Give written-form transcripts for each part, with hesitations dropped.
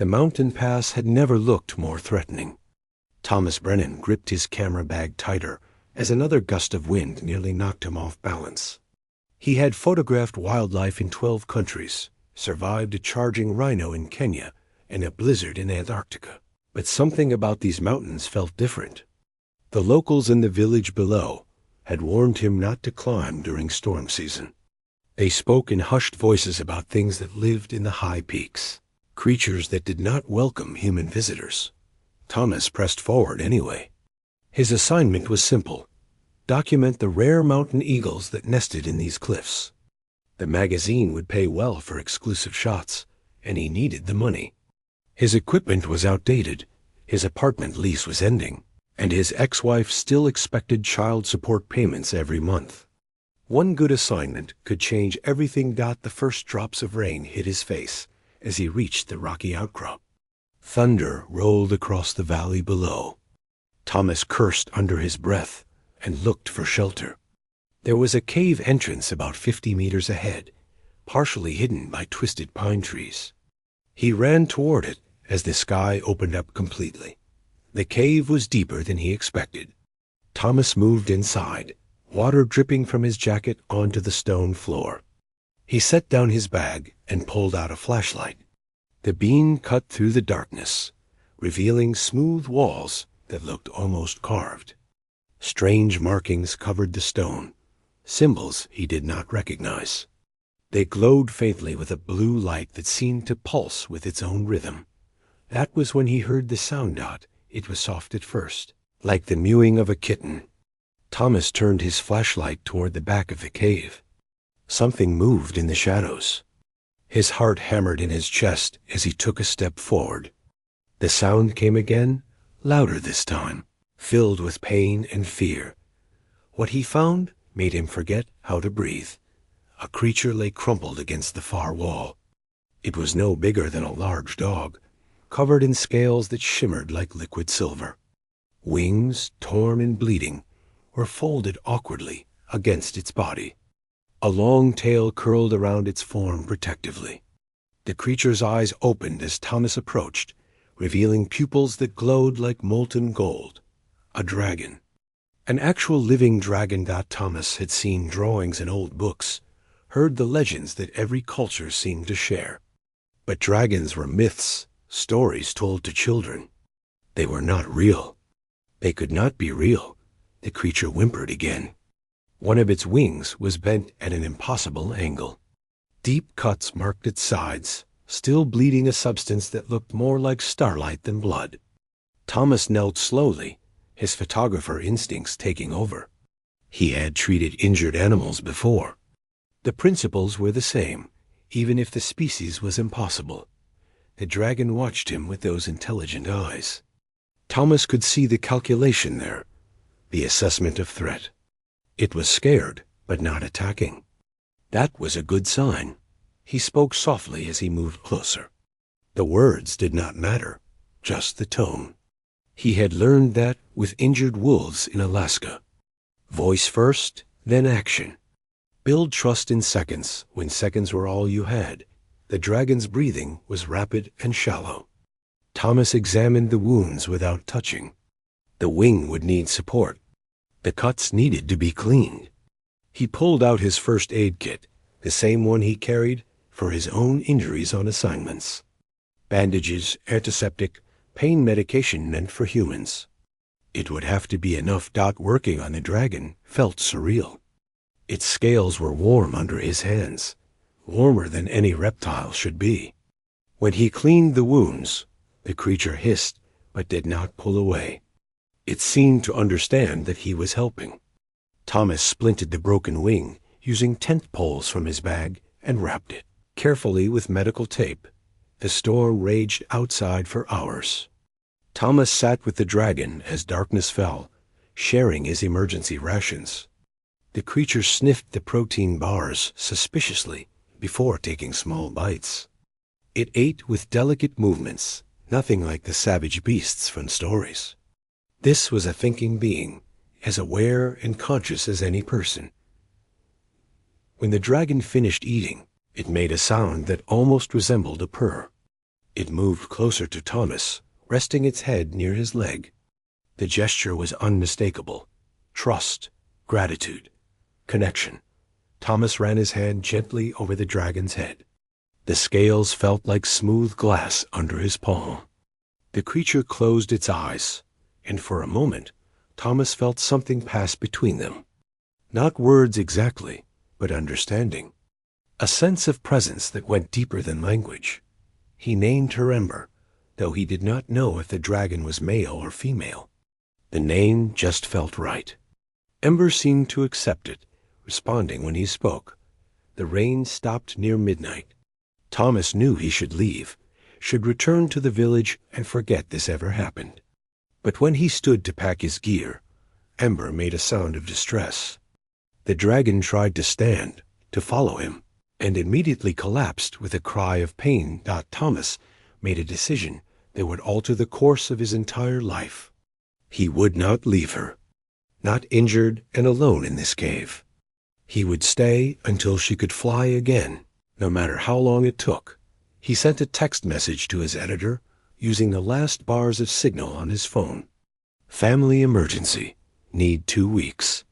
The mountain pass had never looked more threatening. Thomas Brennan gripped his camera bag tighter as another gust of wind nearly knocked him off balance. He had photographed wildlife in 12 countries, survived a charging rhino in Kenya, and a blizzard in Antarctica. But something about these mountains felt different. The locals in the village below had warned him not to climb during storm season. They spoke in hushed voices about things that lived in the high peaks, creatures that did not welcome human visitors. Thomas pressed forward anyway. His assignment was simple: document the rare mountain eagles that nested in these cliffs. The magazine would pay well for exclusive shots, and he needed the money. His equipment was outdated, his apartment lease was ending, and his ex-wife still expected child support payments every month. One good assignment could change everything. The first drops of rain hit his face as he reached the rocky outcrop. Thunder rolled across the valley below. Thomas cursed under his breath and looked for shelter. There was a cave entrance about 50 meters ahead, partially hidden by twisted pine trees. He ran toward it as the sky opened up completely. The cave was deeper than he expected. Thomas moved inside, water dripping from his jacket onto the stone floor. He set down his bag and pulled out a flashlight. The beam cut through the darkness, revealing smooth walls that looked almost carved. Strange markings covered the stone, symbols he did not recognize. They glowed faintly with a blue light that seemed to pulse with its own rhythm. That was when he heard the sound. It was soft at first, like the mewing of a kitten. Thomas turned his flashlight toward the back of the cave. Something moved in the shadows. His heart hammered in his chest as he took a step forward. The sound came again, louder this time, filled with pain and fear. What he found made him forget how to breathe. A creature lay crumpled against the far wall. It was no bigger than a large dog, covered in scales that shimmered like liquid silver. Wings, torn and bleeding, were folded awkwardly against its body. A long tail curled around its form protectively. The creature's eyes opened as Thomas approached, revealing pupils that glowed like molten gold. A dragon. An actual living dragon. Thomas had seen drawings in old books, heard the legends that every culture seemed to share. But dragons were myths, stories told to children. They were not real. They could not be real. The creature whimpered again. One of its wings was bent at an impossible angle. Deep cuts marked its sides, still bleeding a substance that looked more like starlight than blood. Thomas knelt slowly, his photographer instincts taking over. He had treated injured animals before. The principles were the same, even if the species was impossible. The dragon watched him with those intelligent eyes. Thomas could see the calculation there, the assessment of threat. It was scared, but not attacking. That was a good sign. He spoke softly as he moved closer. The words did not matter, just the tone. He had learned that with injured wolves in Alaska. Voice first, then action. Build trust in seconds when seconds were all you had. The dragon's breathing was rapid and shallow. Thomas examined the wounds without touching. The wing would need support. The cuts needed to be cleaned. He pulled out his first aid kit, the same one he carried for his own injuries on assignments. Bandages, antiseptic, pain medication meant for humans. It would have to be enough. Working on the dragon felt surreal. Its scales were warm under his hands, warmer than any reptile should be. When he cleaned the wounds, the creature hissed but did not pull away. It seemed to understand that he was helping. Thomas splinted the broken wing using tent poles from his bag and wrapped it carefully with medical tape. The storm raged outside for hours. Thomas sat with the dragon as darkness fell, sharing his emergency rations. The creature sniffed the protein bars suspiciously before taking small bites. It ate with delicate movements, nothing like the savage beasts from stories. This was a thinking being, as aware and conscious as any person. When the dragon finished eating, it made a sound that almost resembled a purr. It moved closer to Thomas, resting its head near his leg. The gesture was unmistakable. Trust, gratitude, connection. Thomas ran his hand gently over the dragon's head. The scales felt like smooth glass under his palm. The creature closed its eyes, and for a moment, Thomas felt something pass between them. Not words exactly, but understanding. A sense of presence that went deeper than language. He named her Ember, though he did not know if the dragon was male or female. The name just felt right. Ember seemed to accept it, responding when he spoke. The rain stopped near midnight. Thomas knew he should leave, should return to the village and forget this ever happened. But when he stood to pack his gear, Ember made a sound of distress. The dragon tried to stand, to follow him, and immediately collapsed with a cry of pain. Thomas made a decision that would alter the course of his entire life. He would not leave her, not injured and alone in this cave. He would stay until she could fly again, no matter how long it took. He sent a text message to his editor, using the last bars of signal on his phone. Family emergency. Need 2 weeks.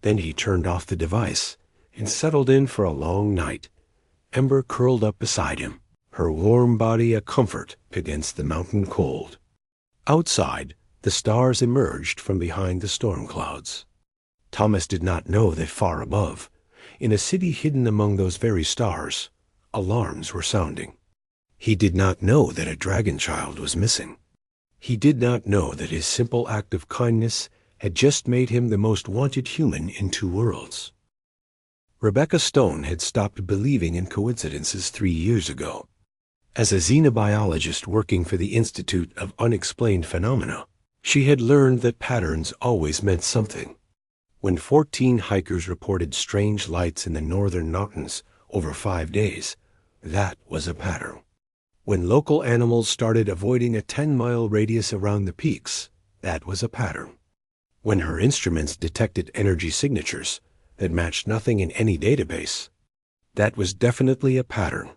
Then he turned off the device and settled in for a long night. Ember curled up beside him, her warm body a comfort against the mountain cold. Outside, the stars emerged from behind the storm clouds. Thomas did not know that far above, in a city hidden among those very stars, alarms were sounding. He did not know that a dragon child was missing. He did not know that his simple act of kindness had just made him the most wanted human in 2 worlds. Rebecca Stone had stopped believing in coincidences 3 years ago. As a xenobiologist working for the Institute of Unexplained Phenomena, she had learned that patterns always meant something. When 14 hikers reported strange lights in the northern mountains over 5 days, that was a pattern. When local animals started avoiding a 10-mile radius around the peaks, that was a pattern. When her instruments detected energy signatures that matched nothing in any database, that was definitely a pattern.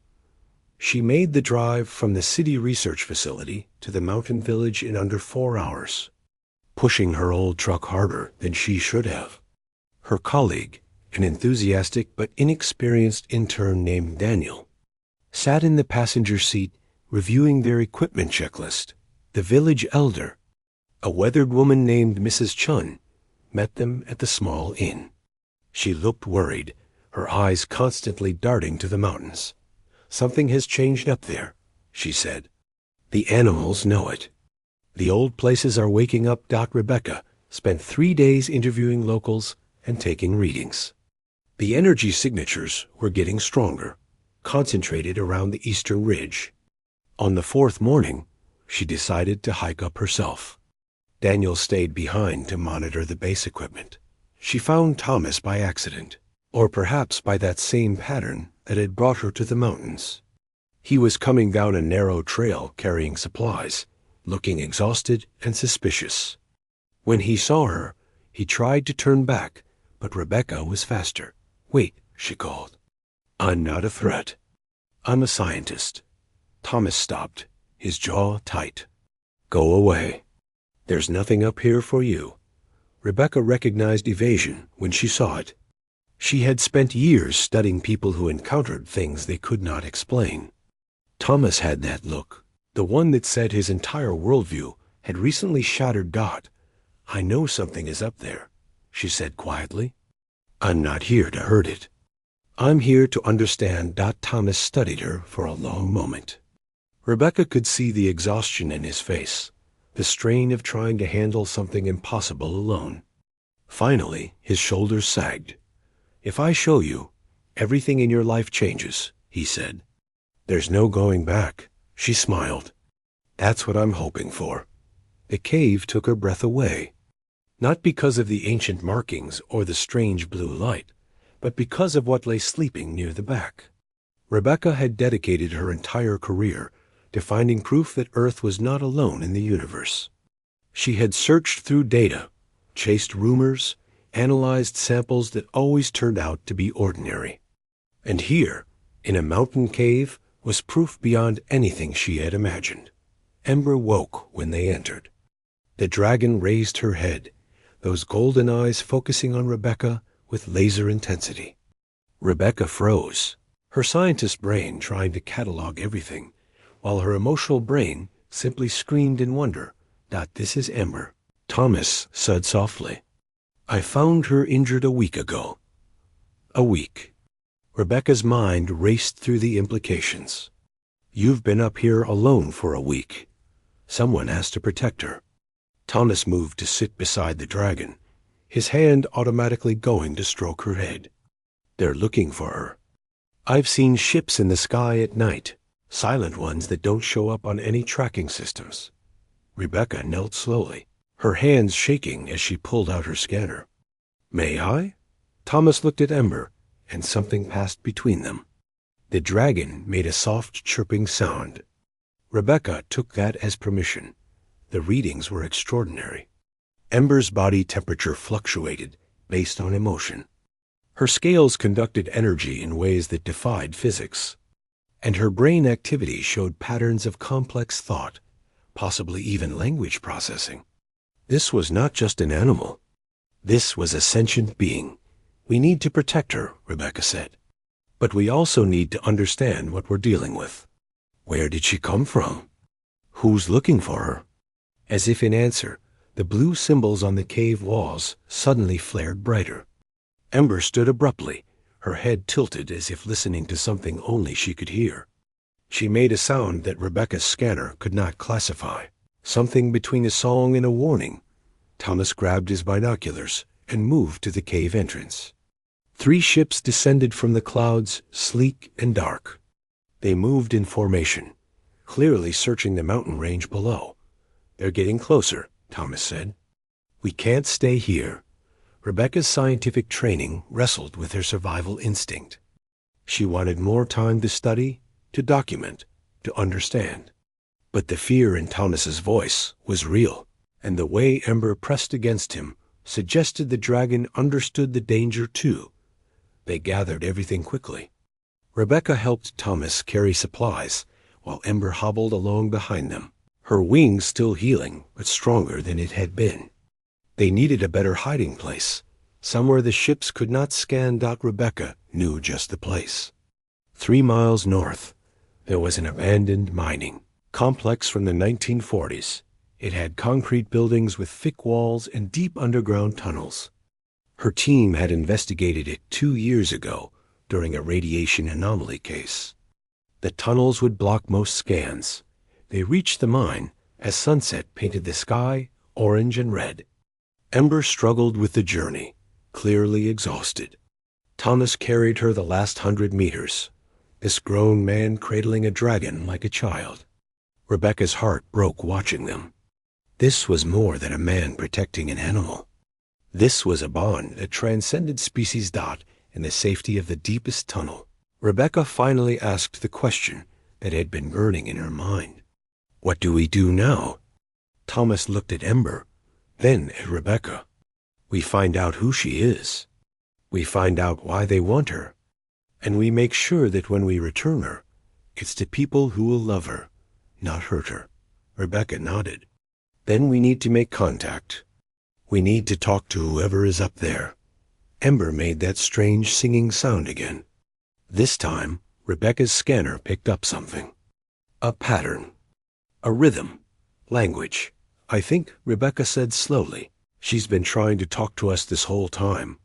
She made the drive from the city research facility to the mountain village in under 4 hours, pushing her old truck harder than she should have. Her colleague, an enthusiastic but inexperienced intern named Daniel, sat in the passenger seat reviewing their equipment checklist. The village elder, a weathered woman named Mrs. Chun, met them at the small inn. She looked worried, her eyes constantly darting to the mountains. "Something has changed up there," she said. "The animals know it. The old places are waking up." Rebecca spent 3 days interviewing locals and taking readings. The energy signatures were getting stronger, concentrated around the eastern ridge. On the 4th morning, she decided to hike up herself. Daniel stayed behind to monitor the base equipment. She found Thomas by accident, or perhaps by that same pattern that had brought her to the mountains. He was coming down a narrow trail carrying supplies, looking exhausted and suspicious. When he saw her, he tried to turn back, but Rebecca was faster. "Wait," she called. "I'm not a threat. I'm a scientist." Thomas stopped, his jaw tight. "Go away. There's nothing up here for you." Rebecca recognized evasion when she saw it. She had spent years studying people who encountered things they could not explain. Thomas had that look, the one that said his entire worldview had recently shattered. "I know something is up there," she said quietly. "I'm not here to hurt it. I'm here to understand." Thomas studied her for a long moment. Rebecca could see the exhaustion in his face, the strain of trying to handle something impossible alone. Finally, his shoulders sagged. "If I show you, everything in your life changes," he said. "There's no going back." She smiled. "That's what I'm hoping for." The cave took her breath away, not because of the ancient markings or the strange blue light, but because of what lay sleeping near the back. Rebecca had dedicated her entire career to finding proof that Earth was not alone in the universe. She had searched through data, chased rumors, analyzed samples that always turned out to be ordinary. And here, in a mountain cave was proof beyond anything she had imagined. Ember woke when they entered. The dragon raised her head, those golden eyes focusing on Rebecca with laser intensity. Rebecca froze, her scientist brain trying to catalog everything, while her emotional brain simply screamed in wonder. This is Ember. Thomas said softly. I found her injured a week ago. A week. Rebecca's mind raced through the implications. You've been up here alone for a week. Someone has to protect her. Thomas moved to sit beside the dragon, his hand automatically going to stroke her head. They're looking for her. I've seen ships in the sky at night, silent ones that don't show up on any tracking systems. Rebecca knelt slowly, her hands shaking as she pulled out her scanner. May I? Thomas looked at Ember, and something passed between them. The dragon made a soft chirping sound. Rebecca took that as permission. The readings were extraordinary. Ember's body temperature fluctuated based on emotion. Her scales conducted energy in ways that defied physics, and her brain activity showed patterns of complex thought, possibly even language processing. This was not just an animal. This was a sentient being. We need to protect her, Rebecca said. But we also need to understand what we're dealing with. Where did she come from? Who's looking for her? As if in answer, the blue symbols on the cave walls suddenly flared brighter. Ember stood abruptly, her head tilted as if listening to something only she could hear. She made a sound that Rebecca's scanner could not classify, something between a song and a warning. Thomas grabbed his binoculars and moved to the cave entrance. 3 ships descended from the clouds, sleek and dark. They moved in formation, clearly searching the mountain range below. They're getting closer, Thomas said. We can't stay here. Rebecca's scientific training wrestled with her survival instinct. She wanted more time to study, to document, to understand. But the fear in Thomas's voice was real, and the way Ember pressed against him suggested the dragon understood the danger too. They gathered everything quickly. Rebecca helped Thomas carry supplies, while Ember hobbled along behind them, her wings still healing, but stronger than it had been. They needed a better hiding place, somewhere the ships could not scan. Rebecca knew just the place. 3 miles north, there was an abandoned mining complex from the 1940s. It had concrete buildings with thick walls and deep underground tunnels. Her team had investigated it 2 years ago during a radiation anomaly case. The tunnels would block most scans. They reached the mine as sunset painted the sky orange and red. Ember struggled with the journey, clearly exhausted. Thomas carried her the last 100 meters, this grown man cradling a dragon like a child. Rebecca's heart broke watching them. This was more than a man protecting an animal. This was a bond that transcended species. In the safety of the deepest tunnel, Rebecca finally asked the question that had been burning in her mind. What do we do now? Thomas looked at Ember, then at Rebecca. We find out who she is. We find out why they want her. And we make sure that when we return her, it's to people who will love her, not hurt her. Rebecca nodded. Then we need to make contact. We need to talk to whoever is up there. Ember made that strange singing sound again. This time, Rebecca's scanner picked up something. A pattern. A rhythm. Language. I think, Rebecca said slowly. She's been trying to talk to us this whole time.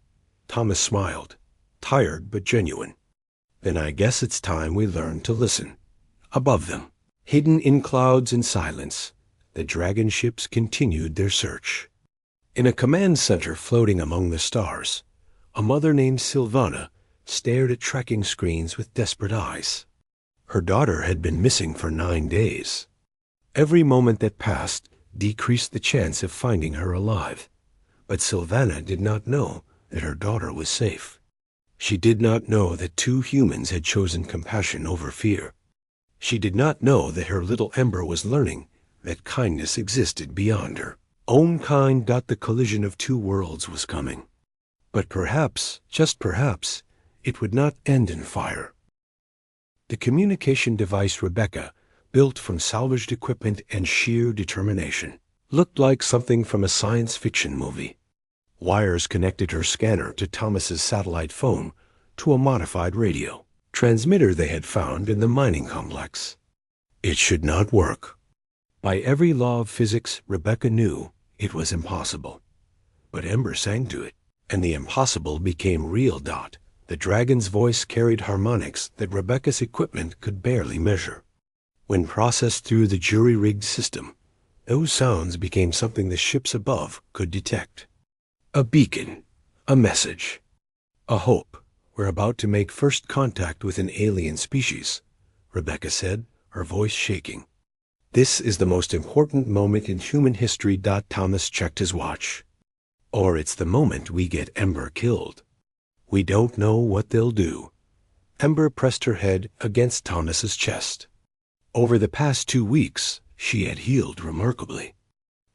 Thomas smiled, tired but genuine. Then I guess it's time we learn to listen. Above them, hidden in clouds and silence, the dragon ships continued their search. In a command center floating among the stars, a mother named Silvana stared at tracking screens with desperate eyes. Her daughter had been missing for 9 days. Every moment that passed decreased the chance of finding her alive. But Silvana did not know that her daughter was safe. She did not know that 2 humans had chosen compassion over fear. She did not know that her little Ember was learning that kindness existed beyond her own kind. The collision of 2 worlds was coming. But perhaps, just perhaps, it would not end in fire. The communication device Rebecca, built from salvaged equipment and sheer determination, looked like something from a science fiction movie. Wires connected her scanner to Thomas's satellite phone to a modified radio transmitter they had found in the mining complex. It should not work. By every law of physics, Rebecca knew it was impossible. But Ember sang to it, and the impossible became real. The dragon's voice carried harmonics that Rebecca's equipment could barely measure. When processed through the jury-rigged system, those sounds became something the ships above could detect. A beacon, a message, a hope. We're about to make first contact with an alien species, Rebecca said, her voice shaking. This is the most important moment in human history. Thomas checked his watch. Or it's the moment we get Ember killed. We don't know what they'll do. Ember pressed her head against Thomas's chest. Over the past 2 weeks, she had healed remarkably.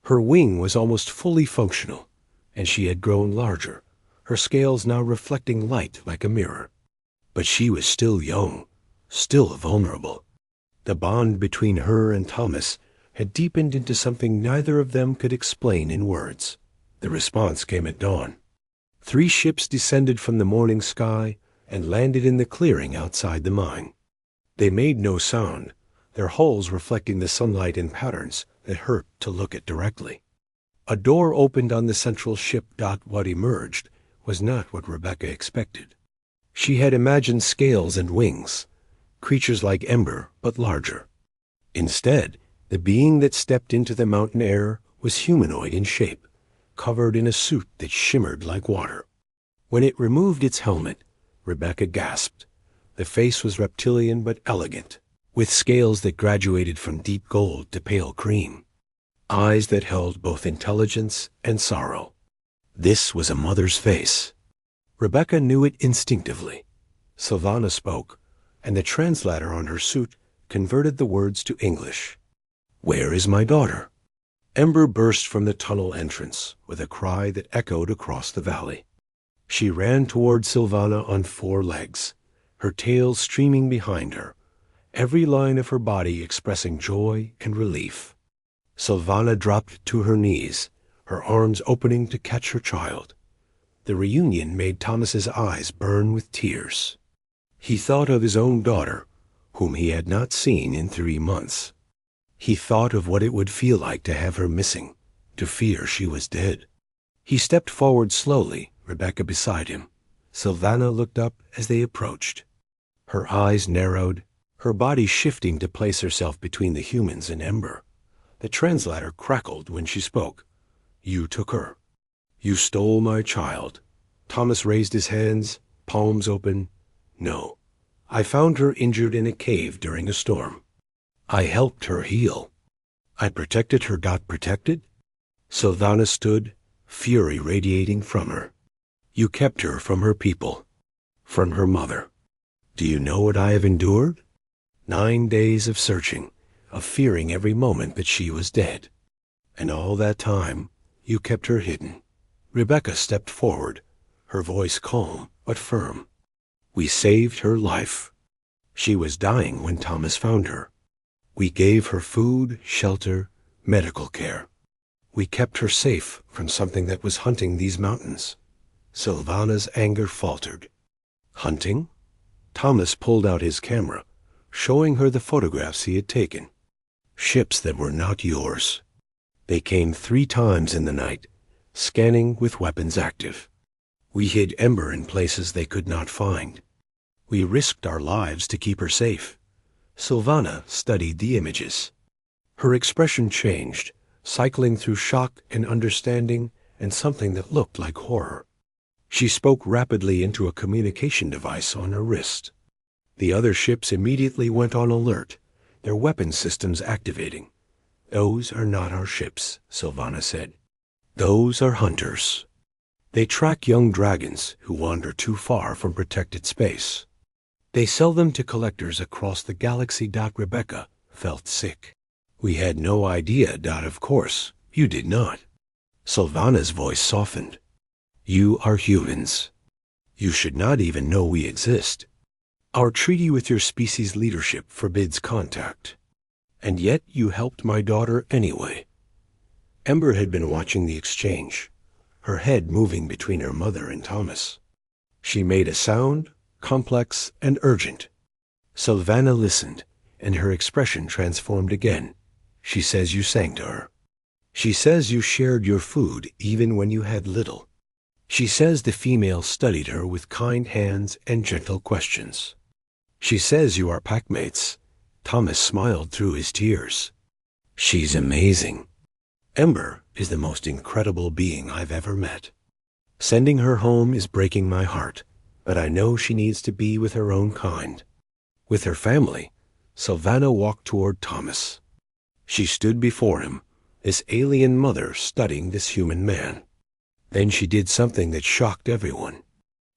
Her wing was almost fully functional, and she had grown larger, her scales now reflecting light like a mirror. But she was still young, still vulnerable. The bond between her and Thomas had deepened into something neither of them could explain in words. The response came at dawn. 3 ships descended from the morning sky and landed in the clearing outside the mine. They made no sound, their hulls reflecting the sunlight in patterns that hurt to look at directly. A door opened on the central ship. What emerged was not what Rebecca expected. She had imagined scales and wings, creatures like Ember but larger. Instead, the being that stepped into the mountain air was humanoid in shape, covered in a suit that shimmered like water. When it removed its helmet, Rebecca gasped. The face was reptilian but elegant, with scales that graduated from deep gold to pale cream, eyes that held both intelligence and sorrow. This was a mother's face. Rebecca knew it instinctively. Sylvana spoke, and the translator on her suit converted the words to English. "Where is my daughter?" Ember burst from the tunnel entrance with a cry that echoed across the valley. She ran toward Sylvana on 4 legs, her tail streaming behind her, every line of her body expressing joy and relief. Sylvana dropped to her knees, her arms opening to catch her child. The reunion made Thomas's eyes burn with tears. He thought of his own daughter, whom he had not seen in 3 months. He thought of what it would feel like to have her missing, to fear she was dead. He stepped forward slowly, Rebecca beside him. Sylvana looked up as they approached. Her eyes narrowed, her body shifting to place herself between the humans and Ember. The translator crackled when she spoke. "You took her. You stole my child." Thomas raised his hands, palms open. "No. I found her injured in a cave during a storm. I helped her heal. I protected her. Protected?" Sylvana stood, fury radiating from her. "You kept her from her people, from her mother. Do you know what I have endured? 9 days of searching, of fearing every moment that she was dead. And all that time, you kept her hidden." Rebecca stepped forward, her voice calm but firm. "We saved her life. She was dying when Thomas found her. We gave her food, shelter, medical care. We kept her safe from something that was hunting these mountains." Sylvana's anger faltered. "Hunting?" Thomas pulled out his camera, showing her the photographs he had taken. "Ships that were not yours. They came 3 times in the night, scanning with weapons active. We hid Ember in places they could not find. We risked our lives to keep her safe." Sylvana studied the images. Her expression changed, cycling through shock and understanding and something that looked like horror. She spoke rapidly into a communication device on her wrist. The other ships immediately went on alert, their weapon systems activating. "Those are not our ships," Sylvana said. "Those are hunters. They track young dragons who wander too far from protected space. They sell them to collectors across the galaxy." Rebecca felt sick. "We had no idea. Of course, you did not." Sylvana's voice softened. "You are humans. You should not even know we exist. Our treaty with your species leadership forbids contact. And yet you helped my daughter anyway." Ember had been watching the exchange, her head moving between her mother and Thomas. She made a sound, complex and urgent. Sylvana listened, and her expression transformed again. "She says you sang to her. She says you shared your food even when you had little. She says the female studied her with kind hands and gentle questions. She says you are packmates." Thomas smiled through his tears. "She's amazing. Ember is the most incredible being I've ever met. Sending her home is breaking my heart, but I know she needs to be with her own kind." With her family, Sylvana walked toward Thomas. She stood before him, this alien mother studying this human man. Then she did something that shocked everyone.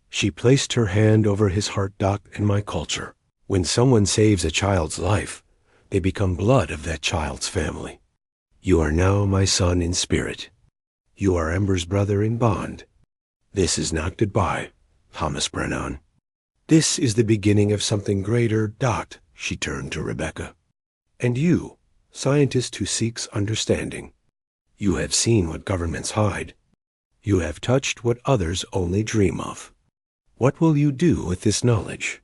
She placed her hand over his heart. "In my culture, when someone saves a child's life, they become blood of that child's family. You are now my son in spirit. You are Ember's brother in bond. This is not goodbye, Thomas Brennan. This is the beginning of something greater. She turned to Rebecca. "And you, scientist who seeks understanding. You have seen what governments hide. You have touched what others only dream of. What will you do with this knowledge?"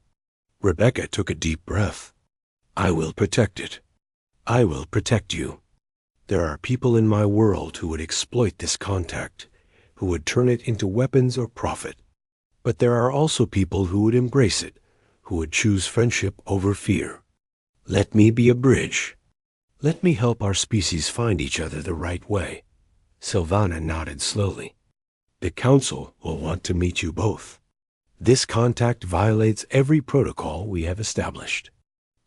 Rebecca took a deep breath. "I will protect it. I will protect you. There are people in my world who would exploit this contact, who would turn it into weapons or profit. But there are also people who would embrace it, who would choose friendship over fear. Let me be a bridge. Let me help our species find each other the right way." Sylvana nodded slowly. "The Council will want to meet you both. This contact violates every protocol we have established.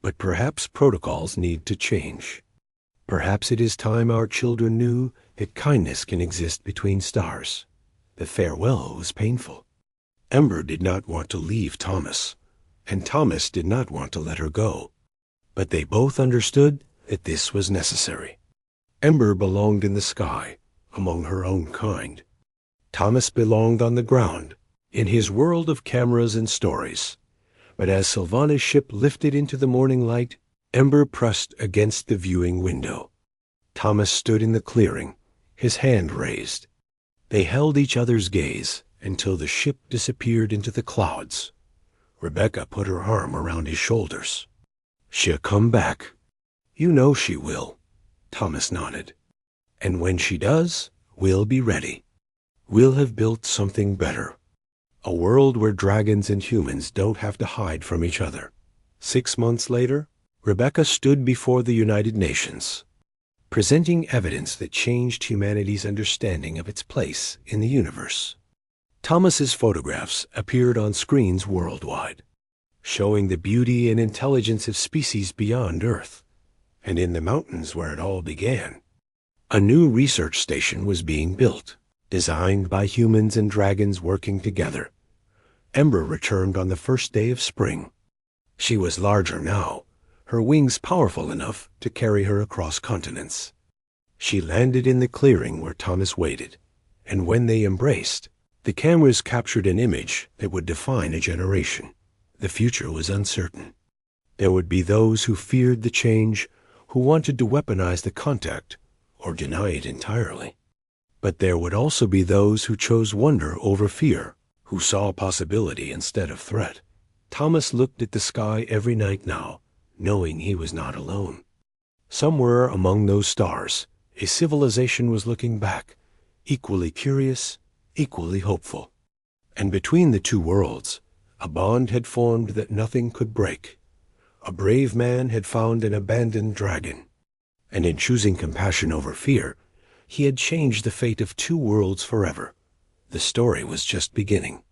But perhaps protocols need to change. Perhaps it is time our children knew that kindness can exist between stars." The farewell was painful. Ember did not want to leave Thomas, and Thomas did not want to let her go. But they both understood that this was necessary. Ember belonged in the sky, among her own kind. Thomas belonged on the ground, in his world of cameras and stories. But as Sylvana's ship lifted into the morning light, Ember pressed against the viewing window. Thomas stood in the clearing, his hand raised. They held each other's gaze until the ship disappeared into the clouds. Rebecca put her arm around his shoulders. "She'll come back. You know she will." Thomas nodded. "And when she does, we'll be ready. We'll have built something better. A world where dragons and humans don't have to hide from each other." 6 months later, Rebecca stood before the United Nations, presenting evidence that changed humanity's understanding of its place in the universe. Thomas's photographs appeared on screens worldwide, showing the beauty and intelligence of species beyond Earth. And in the mountains where it all began, a new research station was being built, designed by humans and dragons working together. Ember returned on the first day of spring. She was larger now, her wings powerful enough to carry her across continents. She landed in the clearing where Thomas waited, and when they embraced, the cameras captured an image that would define a generation. The future was uncertain. There would be those who feared the change, who wanted to weaponize the contact or deny it entirely. But there would also be those who chose wonder over fear, who saw possibility instead of threat. Thomas looked at the sky every night now, knowing he was not alone. Somewhere among those stars, a civilization was looking back, equally curious, equally hopeful. And between the two worlds, a bond had formed that nothing could break. A brave man had found an abandoned dragon, and in choosing compassion over fear, he had changed the fate of two worlds forever. The story was just beginning.